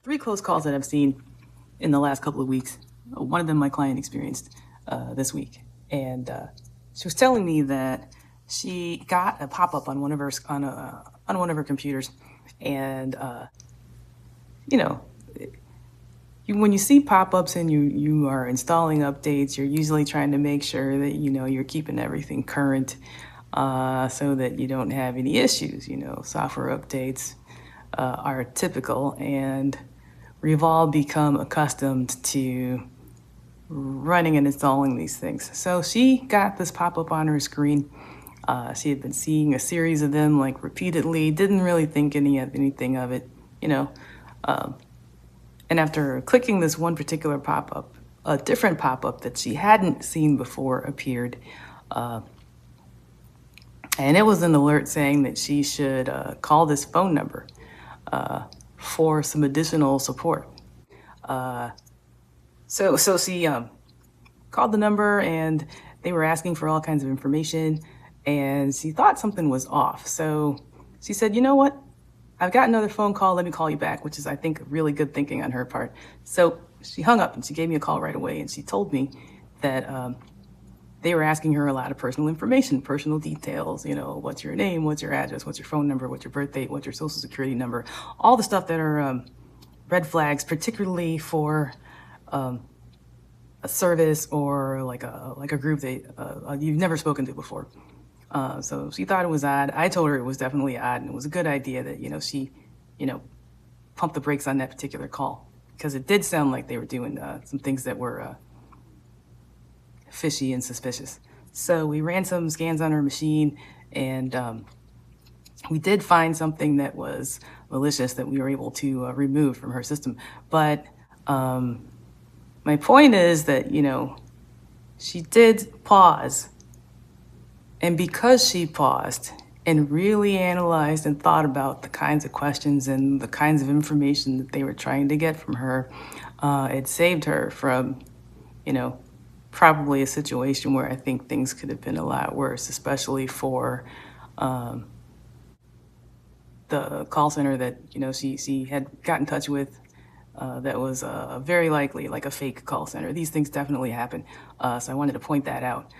three close calls that I've seen in the last couple of weeks. One of them my client experienced this week, and she was telling me that she got a pop-up on one of her computers, and when you see pop-ups and you are installing updates, you're usually trying to make sure that you're keeping everything current, so that you don't have any issues. Software updates are typical, and we've all become accustomed to running and installing these things. So she got this pop-up on her screen. She had been seeing a series of them like repeatedly, didn't really think anything of it, and after clicking this one particular pop-up, a different pop-up that she hadn't seen before appeared, and it was an alert saying that she should call this phone number for some additional support. So she called the number, and they were asking for all kinds of information, and she thought something was off. So she said, "You know what? I've got another phone call. Let me call you back," which is, I think, really good thinking on her part. So she hung up and she gave me a call right away, and she told me that they were asking her a lot of personal information, personal details, what's your name, what's your address, what's your phone number, what's your birth date, what's your social security number, all the stuff that are red flags, particularly for a service or like a group that you've never spoken to before. So she thought it was odd. I told her it was definitely odd, and it was a good idea that, she, pumped the brakes on that particular call, because it did sound like they were doing some things that were fishy and suspicious. So we ran some scans on her machine, and we did find something that was malicious that we were able to remove from her system. But my point is that, she did pause. And because she paused and really analyzed and thought about the kinds of questions and the kinds of information that they were trying to get from her, it saved her from, probably a situation where I think things could have been a lot worse, especially for the call center that, she had got in touch with. That was very likely like a fake call center. These things definitely happen. So I wanted to point that out.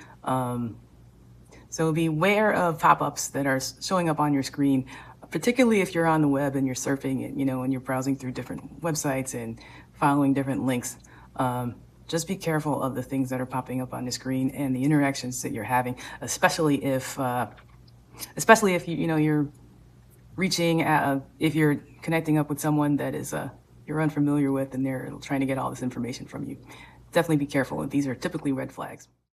So beware of pop-ups that are showing up on your screen, particularly if you're on the web and you're surfing and, and you're browsing through different websites and following different links. Just be careful of the things that are popping up on the screen and the interactions that you're having, especially if you're reaching if you're connecting up with someone that is you're unfamiliar with and they're trying to get all this information from you. Definitely be careful. These are typically red flags.